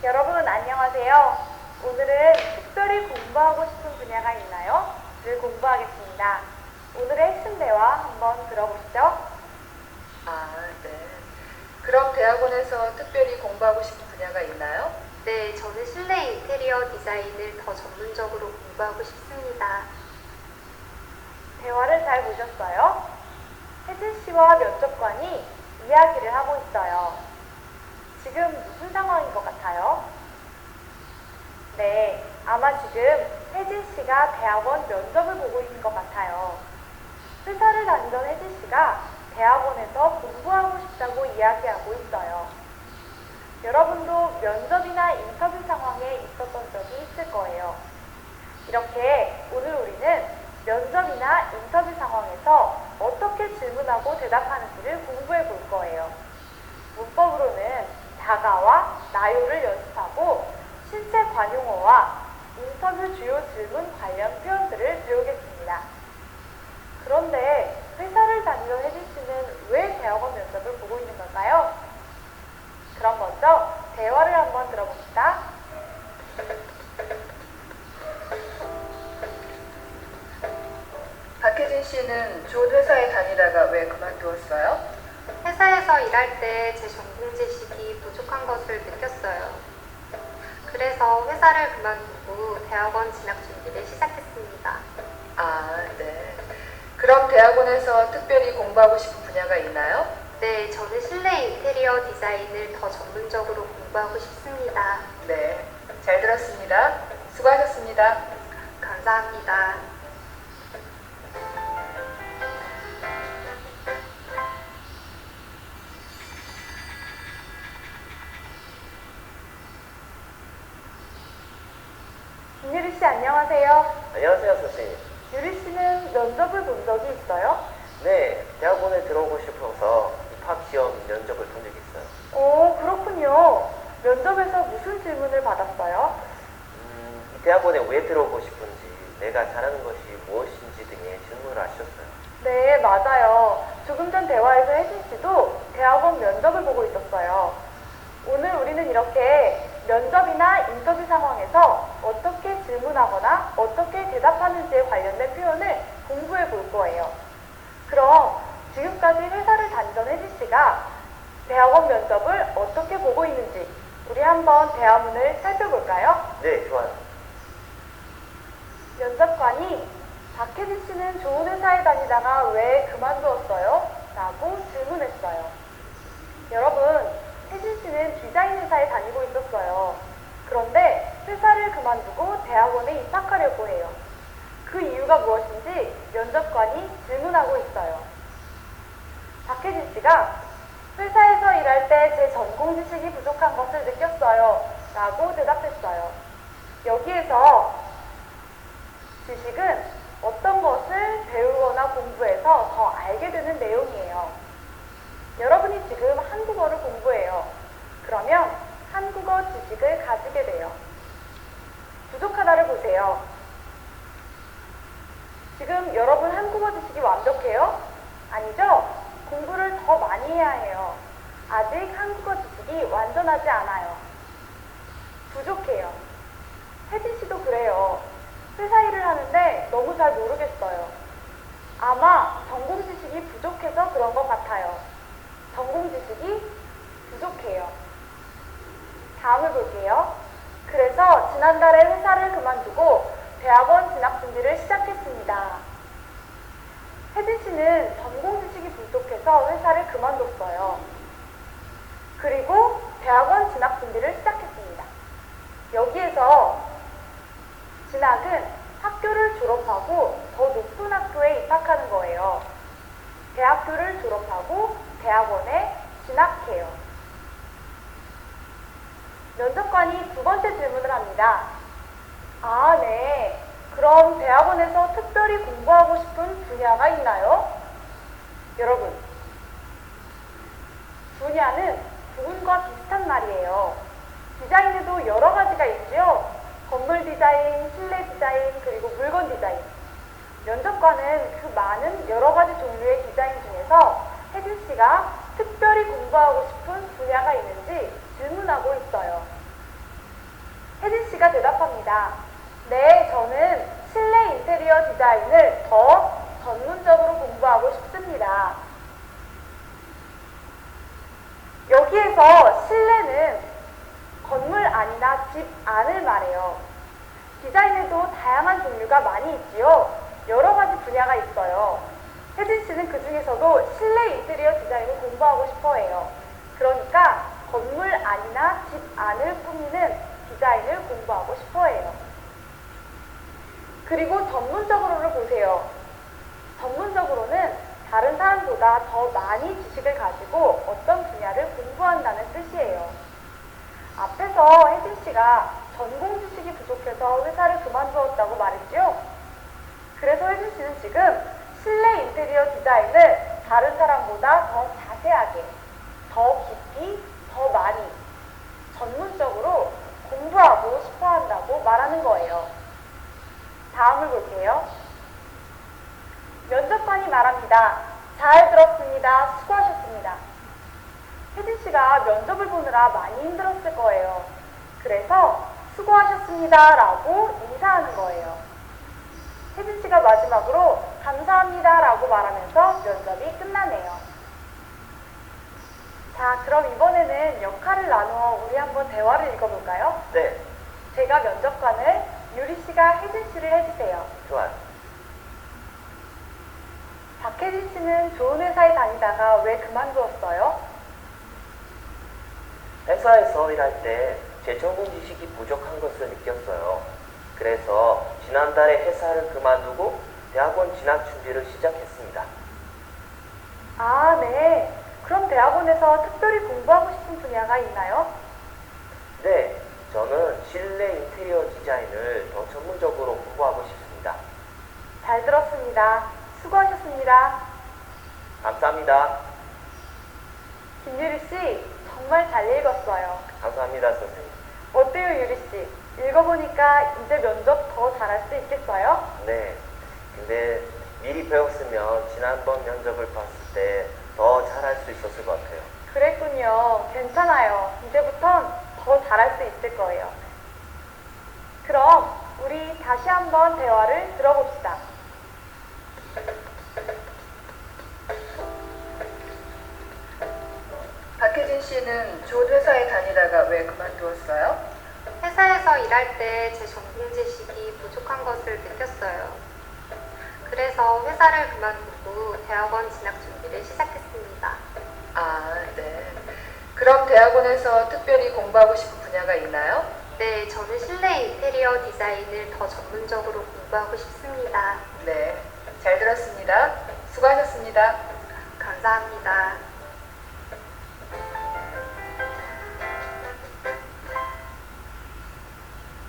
여러분 안녕하세요. 오늘은 특별히 공부하고 싶은 분야가 있나요? 를 공부하겠습니다. 오늘의 핵심 대화 한번 들어보시죠. 네. 그럼 대학원에서 특별히 공부하고 싶은 분야가 있나요? 네, 저는 실내 인테리어 디자인을 더 전문적으로 공부하고 싶습니다. 대화를 잘 보셨어요? 혜진 씨와 면접관이 이야기를 하고 있어요. 지금 무슨 상황인 것 같아요? 네, 아마 지금 혜진 씨가 대학원 면접을 보고 있는 것 같아요. 회사를 다니던 혜진 씨가 대학원에서 공부하고 싶다고 이야기하고 있어요. 여러분도 면접이나 인터뷰 상황에 있었던 적이 있을 거예요. 이렇게 오늘 우리는 면접이나 인터뷰 상황에서 어떻게 질문하고 대답하는지를 공부해 볼 거예요. 문법으로는 다가와 나요를 연습하고 실제 관용어와 인터뷰 주요 질문 관련 표현들을 배우겠습니다. 그런데 회사를 다니던 혜진 씨는 왜 대학원 면접을 보고 있는 걸까요? 그럼 먼저 대화를 한번 들어봅시다. 박혜진 씨는 좋은 회사에 다니다가 왜 그만두었어요? 회사에서 일할 때 제 전공 지식이 부족한 것을 느꼈어요. 그래서 회사를 그만두고 대학원 진학 준비를 시작했습니다. 네. 그럼 대학원에서 특별히 공부하고 싶은 분야가 있나요? 네, 저는 실내 인테리어 디자인을 더 전문적으로 공부하고 싶습니다. 네, 잘 들었습니다. 수고하셨습니다. 감사합니다. 김유리 씨 안녕하세요. 안녕하세요, 선생님. 유리 씨는 면접을 본 적이 있어요? 네, 대학원에 들어오고 싶어서 입학시험 면접을 본 적이 있어요. 오, 그렇군요. 면접에서 무슨 질문을 받았어요? 이 대학원에 왜 들어오고 싶은지, 내가 잘하는 것이 무엇인지 등의 질문을 하셨어요. 네, 맞아요. 조금 전 대화에서 혜진 씨도 대학원 면접을 보고 있었어요. 오늘 우리는 이렇게 면접이나 인터뷰 상황에서 어떻게 질문하거나 어떻게 대답하는지에 관련된 표현을 공부해 볼 거예요. 그럼 지금까지 회사를 다니던 혜진 씨가 대학원 면접을 어떻게 보고 있는지 우리 한번 대화문을 살펴볼까요? 네, 좋아요. 면접관이 박혜진 씨는 좋은 회사에 다니다가 왜 그만두었어요? 라고 질문했어요. 여러분, 혜진 씨는 디자인 회사에 다니고 있었어요. 그런데 회사를 그만두고 대학원에 입학하려고 해요. 그 이유가 무엇인지 면접관이 질문하고 있어요. 박혜진 씨가 회사에서 일할 때 제 전공 지식이 부족한 것을 느꼈어요. 라고 대답했어요. 여기에서 지식은 어떤 것을 배우거나 공부해서 더 알게 되는 내용이에요. 여러분이 지금 한국어를 공부해요. 그러면 한국어 지식을 가지게 돼요. 부족하다를 보세요. 지금 여러분 한국어 지식이 완벽해요? 아니죠? 공부를 더 많이 해야 해요. 아직 한국어 지식이 완전하지 않아요. 부족해요. 혜진 씨도 그래요. 회사 일을 하는데 너무 잘 모르겠어요. 아마 전공 지식이 부족해서 그런 것 같아요. 전공 지식이 부족해요. 다음을 볼게요. 그래서 지난달에 회사를 그만두고 대학원 진학 준비를 시작했습니다. 혜진 씨는 전공 지식이 부족해서 회사를 그만뒀어요. 그리고 대학원 진학 준비를 시작했습니다. 여기에서 진학은 학교를 졸업하고 더 높은 학교에 입학하는 거예요. 대학교를 졸업하고 대학원에 진학해요. 면접관이 두 번째 질문을 합니다. 네. 그럼 대학원에서 특별히 공부하고 싶은 분야가 있나요? 여러분, 분야는 부분과 비슷한 말이에요. 디자인에도 여러 가지가 있죠. 건물 디자인, 실내 디자인, 그리고 물건 디자인. 면접관은 그 많은 여러 가지 종류의 디자인 중에서 혜진 씨가 특별히 공부하고 싶은 분야가 있는지 질문하고 있어요. 혜진 씨가 대답합니다. 네, 저는 실내 인테리어 디자인을 더 전문적으로 공부하고 싶습니다. 여기에서 실내는 건물 안이나 집 안을 말해요. 디자인에도 다양한 종류가 많이 있지요. 여러 가지 분야가 있어요. 혜진 씨는 그 중에서도 실내 인테리어 디자인을 공부하고 싶어 해요. 그러니까 건물 안이나 집 안을 꾸미는 디자인을 공부하고 싶어 해요. 그리고 전문적으로를 보세요. 전문적으로는 다른 사람보다 더 많이 지식을 가지고 어떤 분야를 공부한다는 뜻이에요. 앞에서 혜진 씨가 전공 지식이 부족해서 회사를 그만두었다고 말했죠? 그래서 혜진 씨는 지금 실내 인테리어 디자인을 다른 사람보다 더 자세하게, 더 깊이, 더 많이, 전문적으로 공부하고 싶어 한다고 말하는 거예요. 다음을 볼게요. 면접관이 말합니다. 잘 들었습니다. 수고하셨습니다. 혜진 씨가 면접을 보느라 많이 힘들었을 거예요. 그래서 수고하셨습니다 라고 인사하는 거예요. 혜진 씨가 마지막으로 감사합니다 라고 말하면서 면접이 끝나네요. 자, 그럼 이번에는 역할을 나누어 우리 한번 대화를 읽어볼까요? 네, 제가 면접관을, 유리 씨가 혜진 씨를 해주세요. 좋아요. 박혜진 씨는 좋은 회사에 다니다가 왜 그만두었어요? 회사에서 일할 때 제 전공 지식이 부족한 것을 느꼈어요. 그래서 지난달에 회사를 그만두고 대학원 진학 준비를 시작했습니다. 아, 네. 그럼 대학원에서 특별히 공부하고 싶은 분야가 있나요? 네, 저는 실내 인테리어 디자인을 더 전문적으로 공부하고 싶습니다. 잘 들었습니다. 수고하셨습니다. 감사합니다. 김유리 씨, 정말 잘 읽었어요. 감사합니다, 선생님. 어때요, 유리 씨? 읽어보니까 이제 면접 더 잘할 수 있겠어요? 네, 근데 미리 배웠으면 지난번 면접을 봤을 때 더 잘할 수 있었을 것 같아요. 그랬군요. 괜찮아요. 이제부턴 더 잘할 수 있을 거예요. 그럼 우리 다시 한번 대화를 들어봅시다. 박혜진 씨는 좋은 회사에 다니다가 왜 그만두었어요? 회사에서 일할 때 제 전공 지식이 부족한 것을 느꼈어요. 그래서 회사를 그만두고 대학원 진학 준비를 시작했습니다. 아, 네. 그럼 대학원에서 특별히 공부하고 싶은 분야가 있나요? 네, 저는 실내 인테리어 디자인을 더 전문적으로 공부하고 싶습니다. 네, 잘 들었습니다. 수고하셨습니다. 감사합니다.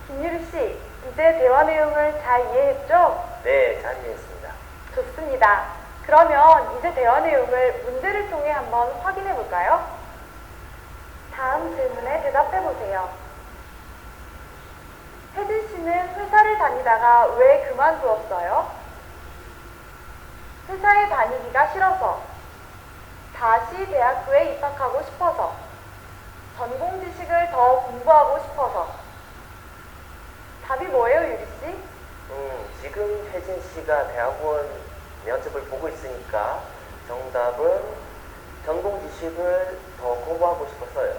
김유리 씨, 이제 대화 내용을 잘 이해했죠? 네, 잘 이해했습니다. 좋습니다. 그러면 이제 대화 내용을 문제를 통해 한번 확인해 볼까요? 다음 질문에 대답해 보세요. 혜진 씨는 회사를 다니다가 왜 그만두었어요? 회사에 다니기가 싫어서, 다시 대학교에 입학하고 싶어서, 전공 지식을 더 공부하고 싶어서. 답이 뭐예요, 유리 씨? 지금 혜진 씨가 대학원 면접을 보고 있으니까 정답은 전공 지식을 더 공부하고 싶었어요.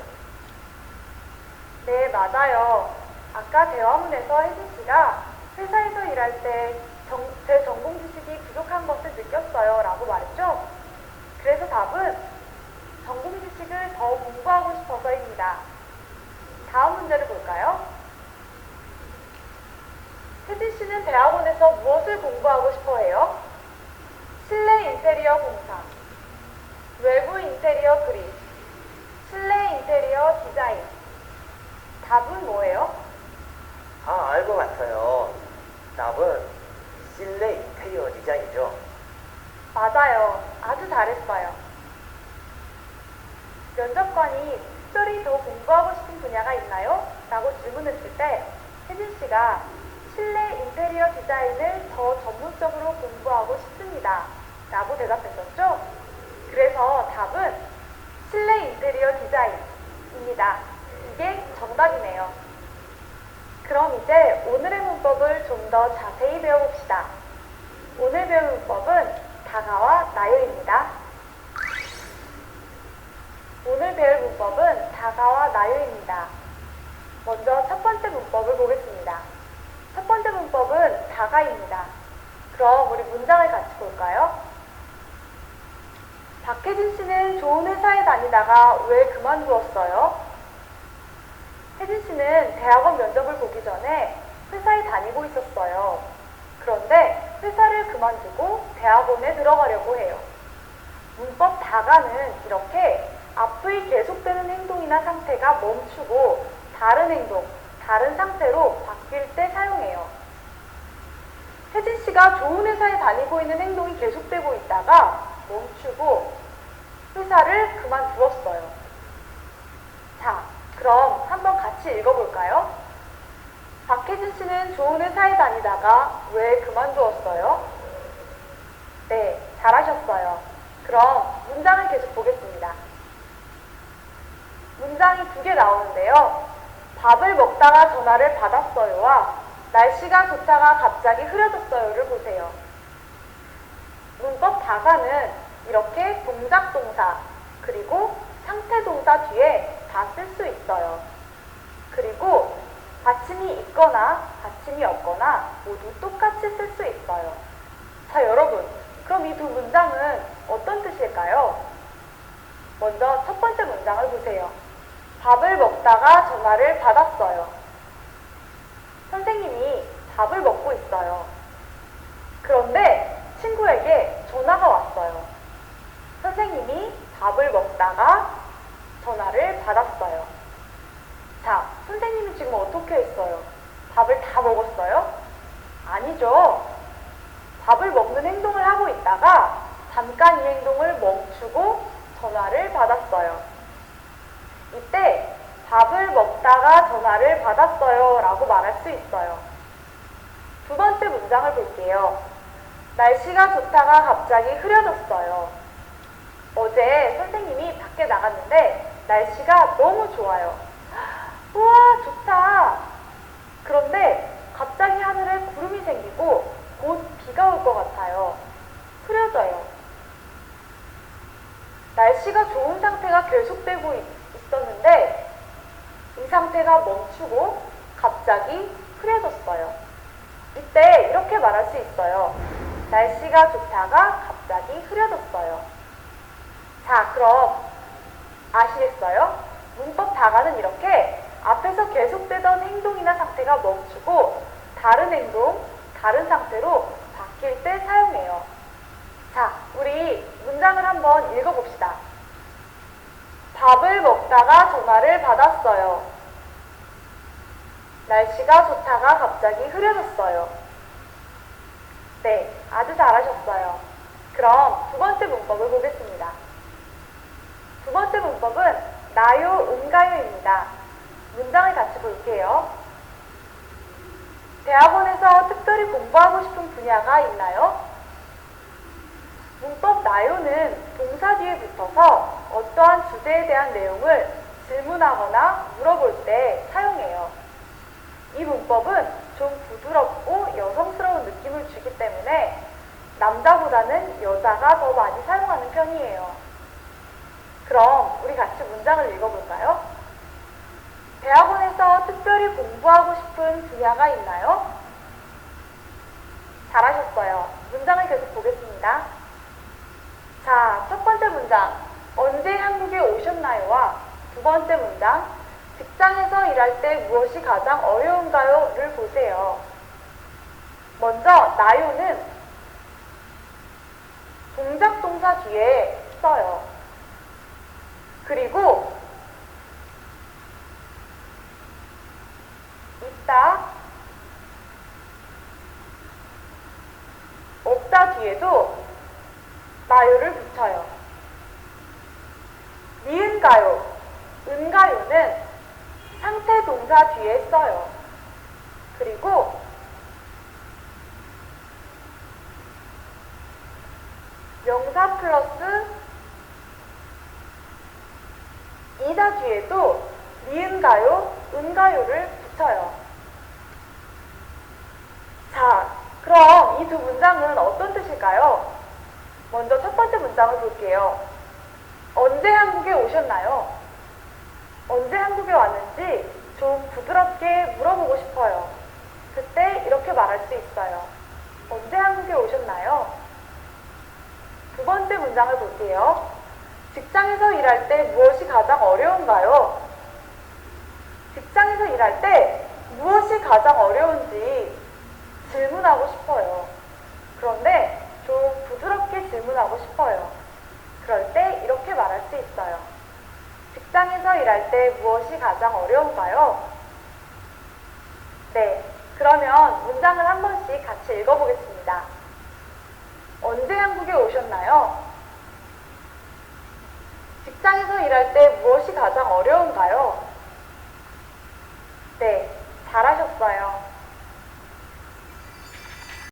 네, 맞아요. 아까 대화문에서 혜진 씨가 회사에서 일할 때 제 전공 지식이 부족한 것을 느꼈어요 라고 말했죠? 그래서 답은 전공 지식을 더 공부하고 싶어서입니다. 다음 문제를 볼까요? 혜진 씨는 대학원에서 무엇을 공부하고 싶어 해요? 실내 인테리어 공사, 외부 인테리어 그림, 실내 인테리어 디자인. 답은 뭐예요? 아, 알 것 같아요. 답은 실내 인테리어 디자인이죠. 맞아요. 아주 잘했어요. 면접관이 특별히 더 공부하고 싶은 분야가 있나요? 라고 질문했을 때 혜진 씨가 실내 인테리어 디자인을 더 전문적으로 공부하고 싶습니다. 라고 대답했었죠? 그래서 답은 실내 인테리어 디자인입니다. 이게 정답이네요. 그럼 이제 오늘의 문법을 좀 더 자세히 배워봅시다. 오늘 배울 문법은 다가와 나요입니다. 오늘 배울 문법은 다가와 나요입니다. 먼저 첫 번째 문법을 보겠습니다. 첫 번째 문법은 다가입니다. 그럼 우리 문장을 같이 볼까요? 박혜진 씨는 좋은 회사에 다니다가 왜 그만두었어요? 혜진 씨는 대학원 면접을 보기 전에 회사에 다니고 있었어요. 그런데 회사를 그만두고 대학원에 들어가려고 해요. 문법 다가는 이렇게 앞의 계속되는 행동이나 상태가 멈추고 다른 행동, 다른 상태로 바뀔 때 사용해요. 혜진 씨가 좋은 회사에 다니고 있는 행동이 계속되고 있다가 멈추고 회사를 그만두었어요. 자, 그럼 한번 같이 읽어볼까요? 박혜진 씨는 좋은 회사에 다니다가 왜 그만두었어요? 네, 잘하셨어요. 그럼 문장을 계속 보겠습니다. 문장이 두 개 나오는데요. 밥을 먹다가 전화를 받았어요와 날씨가 좋다가 갑자기 흐려졌어요를 보세요. 문법 다가는 이렇게 동작 동사 그리고 상태 동사 뒤에 다 쓸 수 있어요. 그리고 받침이 있거나 받침이 없거나 모두 똑같이 쓸 수 있어요. 자, 여러분, 그럼 이 두 문장은 어떤 뜻일까요? 먼저 첫 번째 문장을 보세요. 밥을 먹다가 전화를 받았어요. 선생님이 밥을 먹고 있어요. 그런데 친구에게 전화가 왔어요. 선생님이 밥을 먹다가 전화를 받았어요. 자, 선생님이 지금 어떻게 했어요? 밥을 다 먹었어요? 아니죠. 밥을 먹는 행동을 하고 있다가 잠깐 이 행동을 멈추고 전화를 받았어요. 이때 밥을 먹다가 전화를 받았어요 라고 말할 수 있어요. 두 번째 문장을 볼게요. 날씨가 좋다가 갑자기 흐려졌어요. 어제 선생님이 밖에 나갔는데 날씨가 너무 좋아요. 우와, 좋다. 그런데 갑자기 하늘에 구름이 생기고 곧 비가 올 것 같아요. 흐려져요. 날씨가 좋은 상태가 계속되고 있었는데 이 상태가 멈추고 갑자기 흐려졌어요. 이때 이렇게 말할 수 있어요. 날씨가 좋다가 갑자기 흐려졌어요. 자, 그럼 아시겠어요? 문법 다가는 이렇게 앞에서 계속되던 행동이나 상태가 멈추고 다른 행동, 다른 상태로 바뀔 때 사용해요. 자, 우리 문장을 한번 읽어봅시다. 밥을 먹다가 전화를 받았어요. 날씨가 좋다가 갑자기 흐려졌어요. 네, 아주 잘하셨어요. 그럼 두 번째 문법을 보겠습니다. 두 번째 문법은 나요, 은가요입니다. 문장을 같이 볼게요. 대학원에서 특별히 공부하고 싶은 분야가 있나요? 문법 나요는 동사 뒤에 붙어서 어떠한 주제에 대한 내용을 질문하거나 물어볼 때 사용해요. 이 문법은 좀 부드럽고 여성스러운 느낌을 주기 때문에 남자보다는 여자가 더 많이 사용하는 편이에요. 그럼 우리 같이 문장을 읽어볼까요? 대학원에서 특별히 공부하고 싶은 분야가 있나요? 잘하셨어요. 문장을 계속 보겠습니다. 자, 첫 번째 문장, 언제 한국에 오셨나요?와 두 번째 문장, 직장에서 일할 때 무엇이 가장 어려운가요? 를 보세요. 먼저 나요는 동작 동사 뒤에 써요. 그리고 있다, 없다 뒤에도 나요를 붙여요. 니은가요, 은가요는 상태 동사 뒤에 써요. 그리고 명사 플러스 이다 뒤에도 니은가요, 은가요를 붙여요. 그럼 이 두 문장은 어떤 뜻일까요? 먼저 첫 번째 문장을 볼게요. 언제 한국에 오셨나요? 언제 한국에 왔는지 좀 부드럽게 물어보고 싶어요. 그때 이렇게 말할 수 있어요. 언제 한국에 오셨나요? 두 번째 문장을 볼게요. 직장에서 일할 때 무엇이 가장 어려운가요? 직장에서 일할 때 무엇이 가장 어려운지 질문하고 싶어요. 그런데 좀 부드럽게 질문하고 싶어요. 그럴 때 이렇게 말할 수 있어요. 직장에서 일할 때 무엇이 가장 어려운가요? 네, 그러면 문장을 한 번씩 같이 읽어보겠습니다. 언제 한국에 오셨나요? 직장에서 일할 때 무엇이 가장 어려운가요?